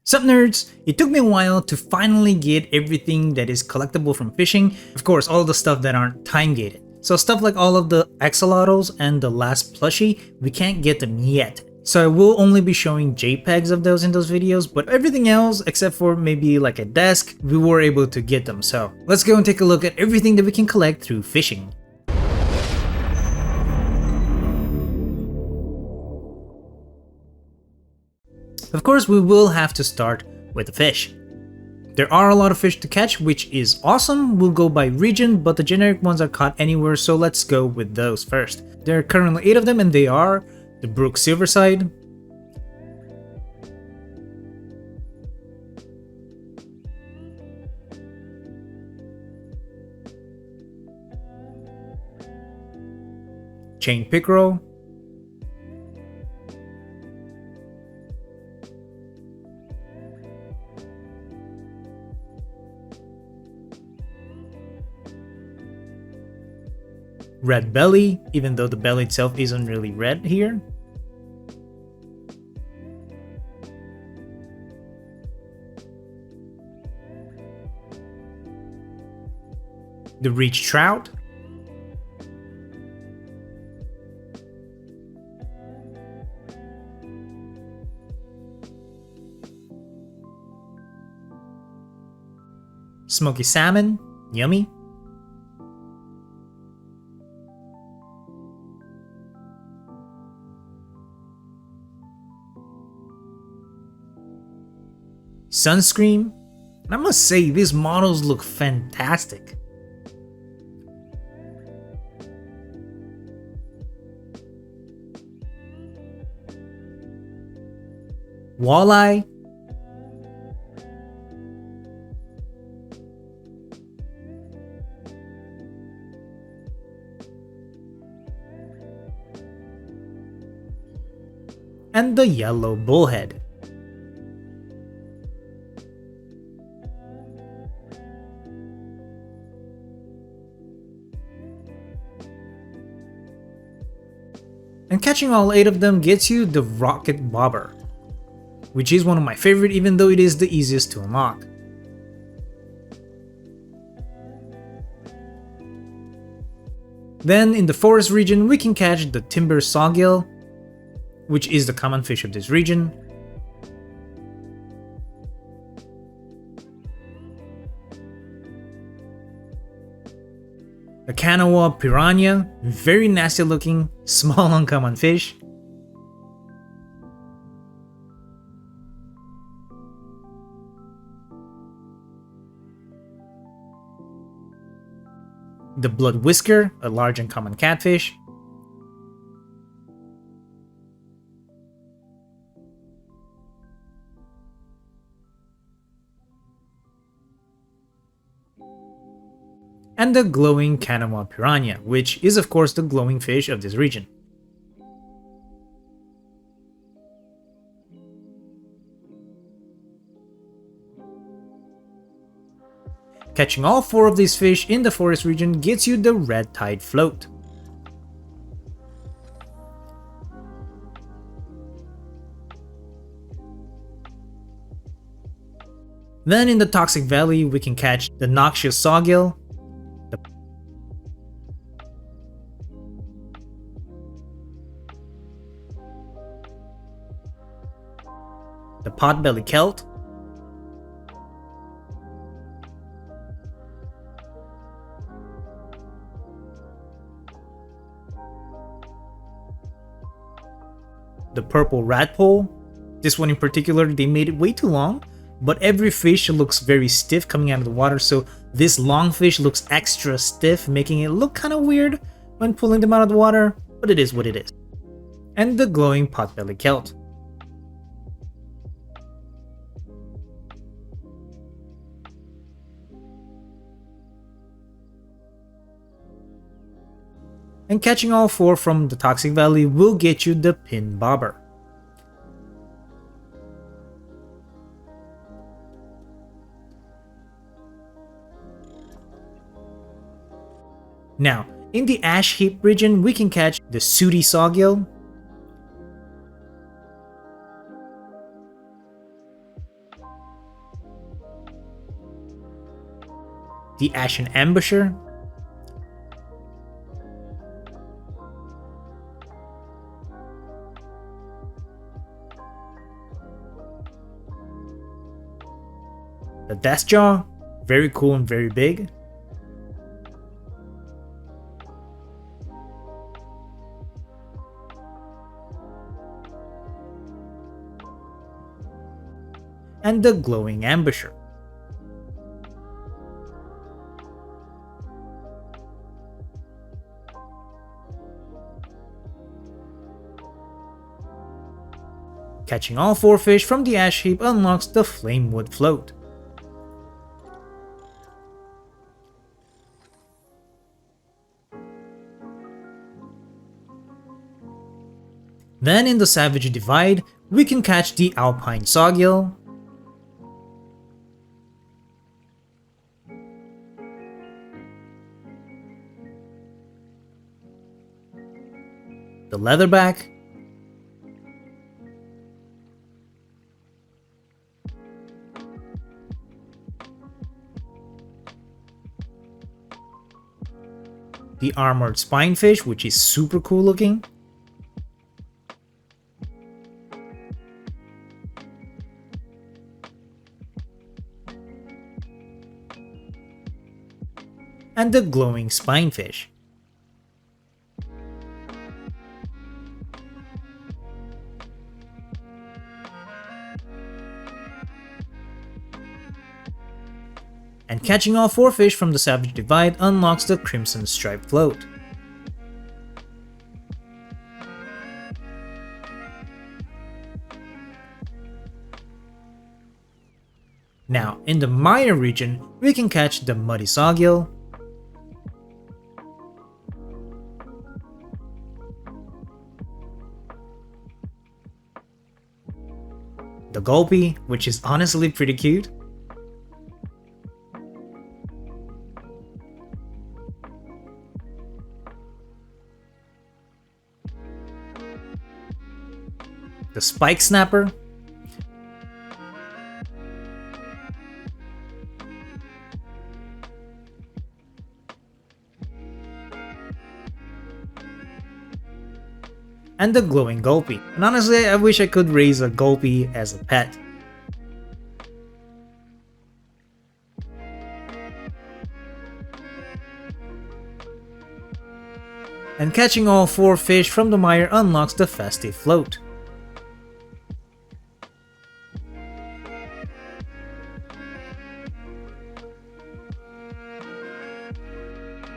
Sup nerds, it took me a while to finally get everything that is collectible from fishing, of course all the stuff that aren't time gated. So stuff like all of the axolotls and the last plushie, we can't get them yet. So I will only be showing JPEGs of those in those videos, but everything else, except for maybe like a desk, we were able to get them. So let's go and take a look at everything that we can collect through fishing. Of course, we will have to start with the fish. There are a lot of fish to catch, which is awesome. We'll go by region, but the generic ones are caught anywhere, so let's go with those first. There are currently 8 of them, and they are the brook silverside, chain pickerel, red belly, even though the belly itself isn't really red here, the reach trout, smoky salmon, yummy, sunscreen, and I must say these models look fantastic. Walleye, and the yellow bullhead. And catching all 8 of them gets you the rocket bobber, which is one of my favorite even though it is the easiest to unlock. Then in the forest region we can catch the timber sawgill, which is the common fish of this region, a Kanawha piranha, very nasty looking, small uncommon fish, the blood whisker, a large uncommon catfish, and the glowing Kanawha piranha, which is of course the glowing fish of this region. Catching all 4 of these fish in the forest region gets you the red tide float. Then in the toxic valley we can catch the noxious sawgill, the potbelly kelp, the purple radpole. This one in particular, they made it way too long, but every fish looks very stiff coming out of the water, so this long fish looks extra stiff, making it look kind of weird when pulling them out of the water, but it is what it is. And the glowing potbelly kelp. And catching all 4 from the toxic valley will get you the pin bobber. Now, in the ash heap region we can catch the sooty sawgill, the Ashen Ambusher, the Deathjaw, very cool and very big, and the Glowing Ambusher. Catching all 4 fish from the ash heap unlocks the Flamewood Float. Then in the Savage Divide, we can catch the Alpine Sawgill, the Leatherback, the Armored Spinefish, which is super cool looking, and the Glowing Spinefish. And catching all 4 fish from the Savage Divide unlocks the Crimson Stripe Float. Now, in the Mire region, we can catch the Muddy Sawgill, the Gulpy, which is honestly pretty cute, the Spike Snapper, and the Glowing Gulpy. And honestly, I wish I could raise a Gulpy as a pet. And catching all 4 fish from the mire unlocks the Festive Float.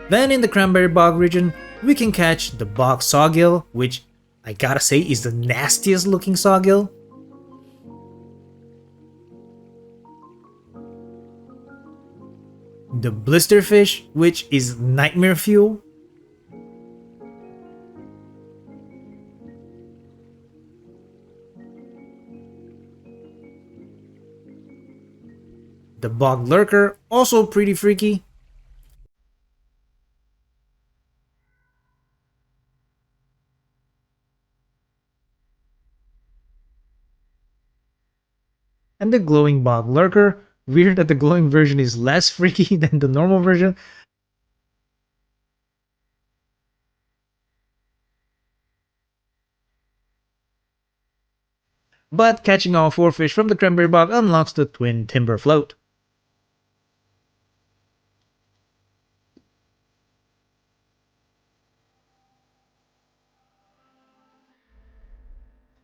Then in the Cranberry Bog region, we can catch the Bog Sawgill, which I gotta say is the nastiest looking sawgill. The Blisterfish, which is nightmare fuel. The Bog Lurker, also pretty freaky. And the Glowing Bog Lurker. Weird that the glowing version is less freaky than the normal version. But catching all 4 fish from the Cranberry Bog unlocks the Twin Timber Float.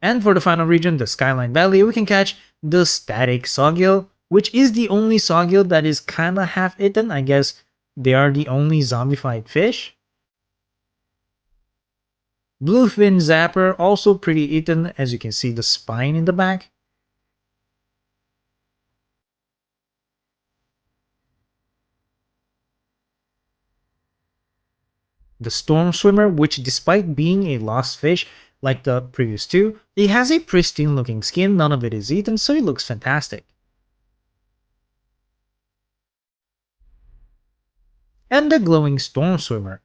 And for the final region, the Skyline Valley, we can catch the Static Sawgill, which is the only sawgill that is kinda half-eaten. I guess they are the only zombified fish. Bluefin Zapper, also pretty eaten, as you can see the spine in the back. The Storm Swimmer, which despite being a lost fish like the previous two, it has a pristine looking skin, none of it is eaten, so it looks fantastic. And the Glowing Storm Swimmer.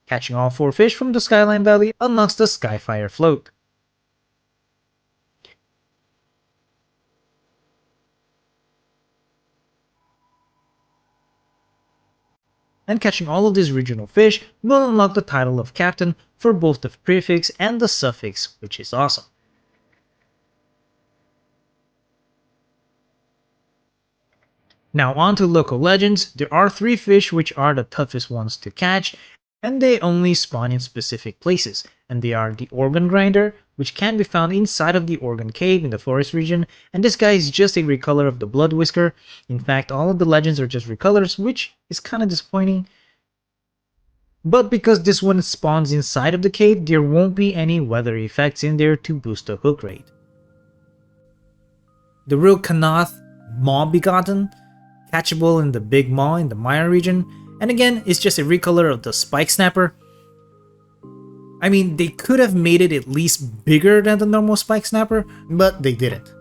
Catching all 4 fish from the Skyline Valley unlocks the Skyfire Float. And catching all of these regional fish will unlock the title of Captain for both the prefix and the suffix, which is awesome. Now on to local legends. There are 3 fish which are the toughest ones to catch, and they only spawn in specific places, and they are the Organ Grinder, which can be found inside of the Organ Cave in the forest region, and this guy is just a recolor of the Blood Whisker. In fact, all of the legends are just recolors, which is kinda disappointing. But because this one spawns inside of the cave, there won't be any weather effects in there to boost the hook rate. The real Kanath Maw Begotten, catchable in the Big Maw in the Mire region, and again, it's just a recolor of the Spike Snapper. I mean, they could have made it at least bigger than the normal Spike Snapper, but they didn't.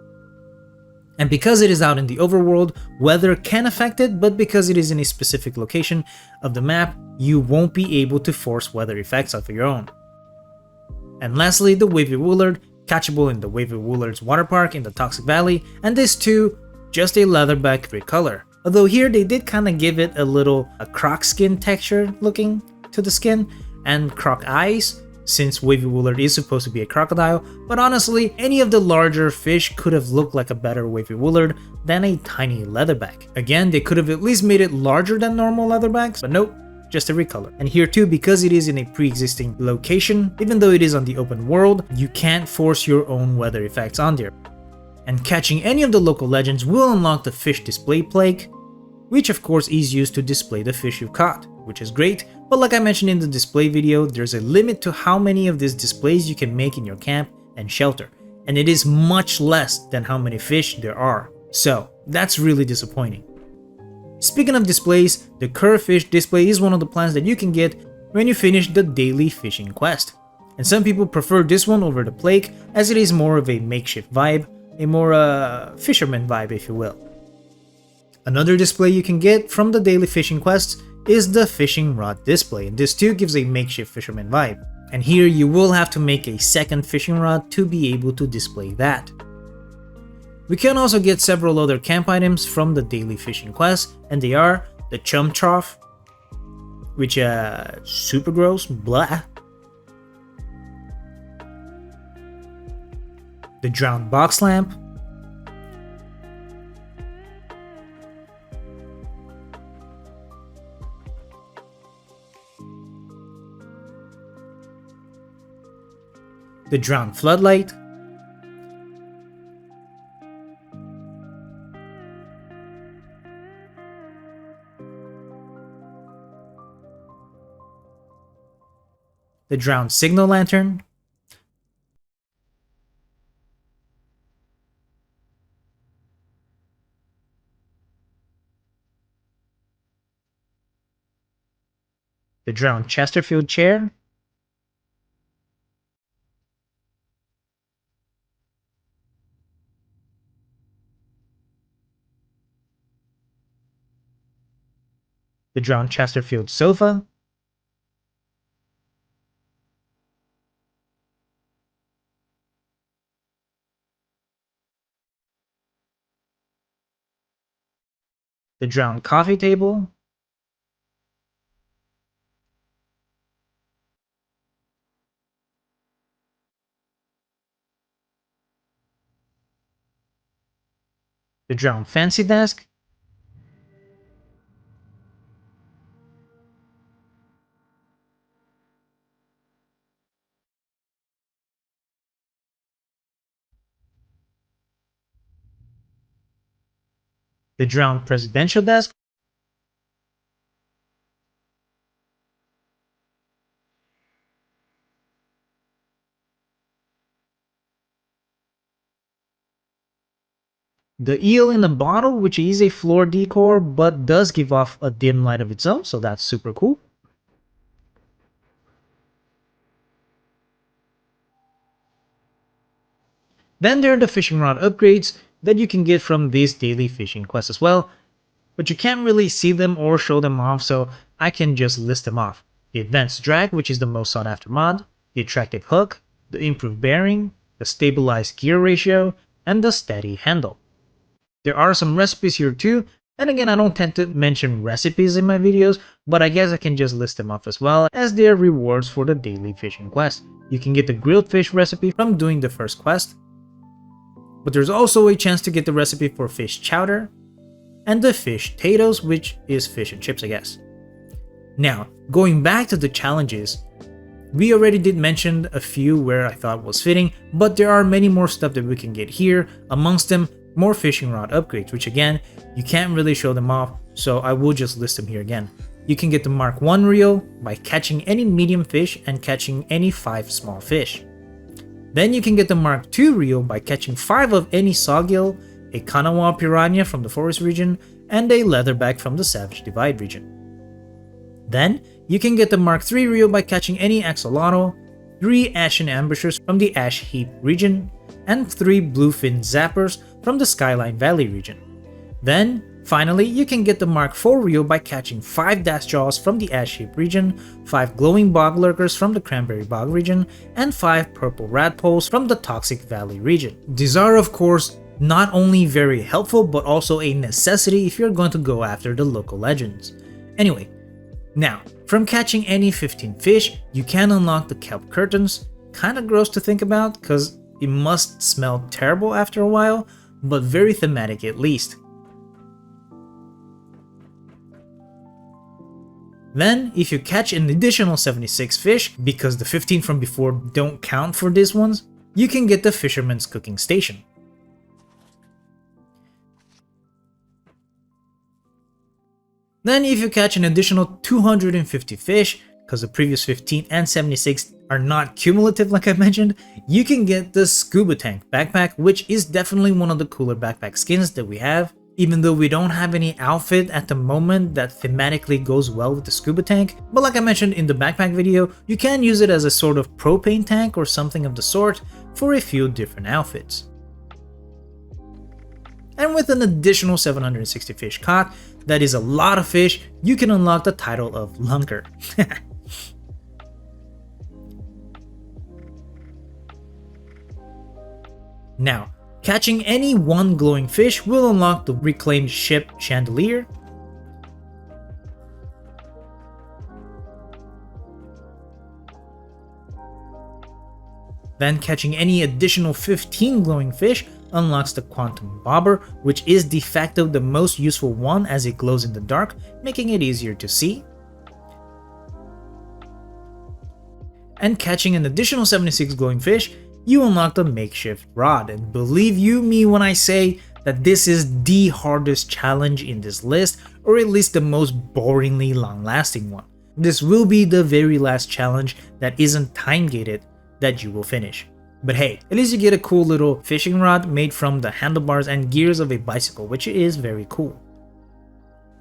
And because it is out in the overworld, weather can affect it, but because it is in a specific location of the map, you won't be able to force weather effects of your own. And lastly, the Wavy Woolard, catchable in the Wavy Woolard's water park in the Toxic Valley, and this too, just a leatherback recolor. Although here they did kinda give it a croc skin texture looking to the skin, and croc eyes, since Wavy Woolard is supposed to be a crocodile, but honestly, any of the larger fish could have looked like a better Wavy Woolard than a tiny leatherback. Again, they could have at least made it larger than normal leatherbacks, but nope, just a recolor. And here too, because it is in a pre-existing location, even though it is on the open world, you can't force your own weather effects on there. And catching any of the local legends will unlock the Fish Display Plate, which of course is used to display the fish you've caught, which is great, but like I mentioned in the display video, there's a limit to how many of these displays you can make in your camp and shelter, and it is much less than how many fish there are, so that's really disappointing. Speaking of displays, the Curve Fish display is one of the plans that you can get when you finish the daily fishing quest, and some people prefer this one over the Plague as it is more of a makeshift vibe, a more fisherman vibe if you will. Another display you can get from the daily fishing quests is the fishing rod display, and this too gives a makeshift fisherman vibe. And here you will have to make a second fishing rod to be able to display that. We can also get several other camp items from the daily fishing quest, and they are the Chum Trough, which super gross, blah. The Drowned Box Lamp, the Drowned Floodlight, the Drowned Signal Lantern, the Drowned Chesterfield Chair, the Drowned Chesterfield Sofa, the Drowned Coffee Table, the Drowned Fancy Desk, the Drowned Presidential Desk, the Eel in a Bottle, which is a floor decor but does give off a dim light of its own, so that's super cool. Then there are the fishing rod upgrades that you can get from this daily fishing quest as well, but you can't really see them or show them off, so I can just list them off. the advanced drag, which is the most sought after mod, the attractive hook, the improved bearing, the stabilized gear ratio, and the steady handle. There are some recipes here too, and again I don't tend to mention recipes in my videos, but I guess I can just list them off as well, as they are rewards for the daily fishing quest. You can get the grilled fish recipe from doing the first quest, but there's also a chance to get the recipe for fish chowder, and the fish potatoes, which is fish and chips I guess. Now, going back to the challenges, we already did mention a few where I thought was fitting, but there are many more stuff that we can get here, amongst them more fishing rod upgrades, which again, you can't really show them off, so I will just list them here again. You can get the Mark 1 reel by catching any medium fish and catching any 5 small fish. Then you can get the Mark 2 reel by catching 5 of any sawgill, a Kanawha piranha from the forest region, and a leatherback from the Savage Divide region. Then, you can get the Mark 3 reel by catching any axolotl, 3 ashen ambushers from the Ash Heap region, and 3 bluefin zappers from the Skyline Valley region. Then, finally, you can get the Mark 4 reel by catching 5 dasjaws from the Ash Heap region, 5 glowing bog lurkers from the Cranberry Bog region, and 5 purple radpoles from the Toxic Valley region. These are, of course, not only very helpful, but also a necessity if you're going to go after the local legends. Anyway, now, from catching any 15 fish, you can unlock the Kelp Curtains. Kinda gross to think about, cause it must smell terrible after a while, but very thematic at least. Then, if you catch an additional 76 fish, because the 15 from before don't count for these ones, you can get the Fisherman's Cooking Station. Then if you catch an additional 250 fish, because the previous 15 and 76 are not cumulative like I mentioned, you can get the Scubatank Backpack, which is definitely one of the cooler backpack skins that we have. Even though we don't have any outfit at the moment that thematically goes well with the scuba tank, but like I mentioned in the backpack video, you can use it as a sort of propane tank or something of the sort for a few different outfits. And with an additional 760 fish caught, that is a lot of fish, you can unlock the title of Lunker. Now, catching any one glowing fish will unlock the reclaimed ship Chandelier. Then catching any additional 15 glowing fish unlocks the Quantum Bobber, which is de facto the most useful one as it glows in the dark, making it easier to see. And catching an additional 76 glowing fish, you unlock the Makeshift Rod, and believe you me when I say that this is the hardest challenge in this list, or at least the most boringly long-lasting one. This will be the very last challenge that isn't time-gated that you will finish. But hey, at least you get a cool little fishing rod made from the handlebars and gears of a bicycle, which is very cool.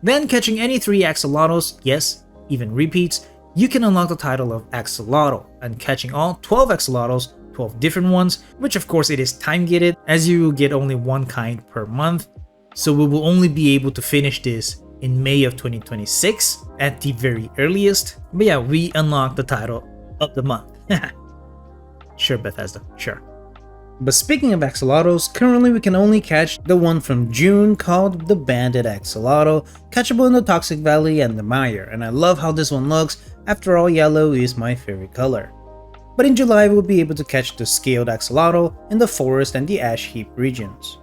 Then catching any 3 axolotls, yes, even repeats, you can unlock the title of Axolotl, and catching all 12 axolotls, 12 different ones, which of course it is time gated as you will get only one kind per month, so we will only be able to finish this in May of 2026 at the very earliest. But yeah, we unlock the title of the month. Sure, Bethesda, sure. But speaking of axolotls, currently we can only catch the one from June called the Banded Axolotl, catchable in the Toxic Valley and the Mire, and I love how this one looks. After all, yellow is my favorite color. But in July we'll be able to catch the Scaled Axolotl in the Forest and the Ash Heap regions.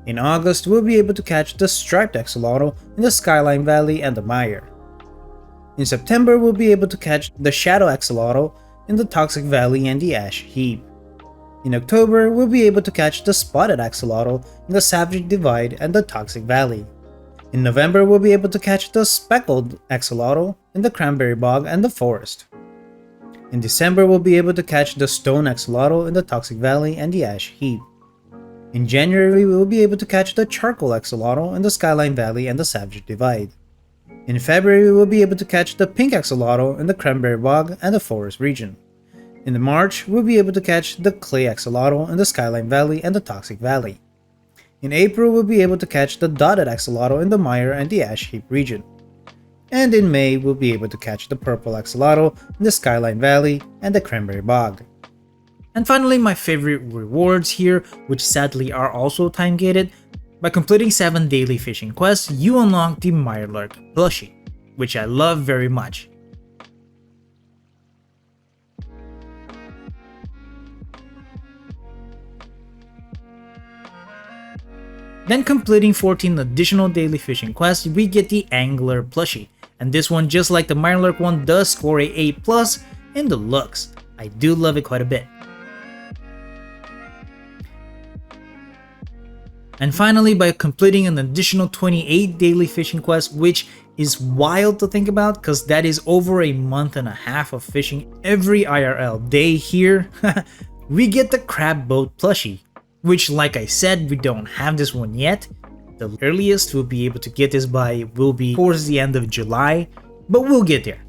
In August we'll be able to catch the Striped Axolotl in the Skyline Valley and the Mire. In September we'll be able to catch the Shadow Axolotl in the Toxic Valley and the Ash Heap. In October, we'll be able to catch the Spotted Axolotl in the Savage Divide and the Toxic Valley. In November, we'll be able to catch the Speckled Axolotl in the Cranberry Bog and the Forest. In December, we'll be able to catch the Stone Axolotl in the Toxic Valley and the Ash Heap. In January, we will be able to catch the Charcoal Axolotl in the Skyline Valley and the Savage Divide. In February, we will be able to catch the Pink Axolotl in the Cranberry Bog and the Forest region. In March, we'll be able to catch the Clay Axolotl in the Skyline Valley and the Toxic Valley. In April, we'll be able to catch the Dotted Axolotl in the Mire and the Ash Heap region. And in May, we'll be able to catch the Purrple Axolotl in the Skyline Valley and the Cranberry Bog. And finally, my favorite rewards here, which sadly are also time gated. By completing 7 daily fishing quests, you unlock the Mirelurk plushie, which I love very much. Then completing 14 additional daily fishing quests, we get the Angler plushie, and this one, just like the Mirelurk one, does score a A+ in the looks. I do love it quite a bit. And finally, by completing an additional 28 daily fishing quests, which is wild to think about because that is over a month and a half of fishing every IRL day here, we get the Crab Boat plushie, which, like I said, we don't have this one yet. The earliest we'll be able to get this by will be towards the end of July, but we'll get there.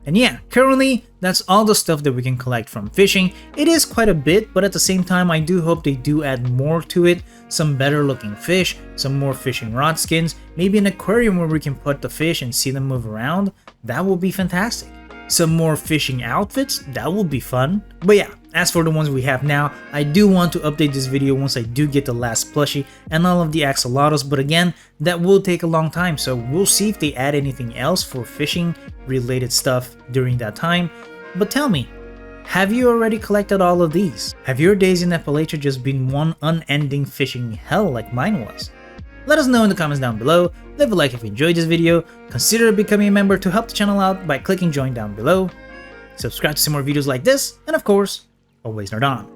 And yeah, currently, that's all the stuff that we can collect from fishing. It is quite a bit, but at the same time, I do hope they do add more to it. Some better looking fish, some more fishing rod skins, maybe an aquarium where we can put the fish and see them move around. That would be fantastic. Some more fishing outfits, that would be fun. But yeah, as for the ones we have now, I do want to update this video once I do get the last plushie and all of the axolotls, but again, that will take a long time, so we'll see if they add anything else for fishing related stuff during that time. But tell me, have you already collected all of these? Have your days in Appalachia just been one unending fishing hell like mine was? Let us know in the comments down below, leave a like if you enjoyed this video, consider becoming a member to help the channel out by clicking join down below, subscribe to see more videos like this, and of course, always nerd on.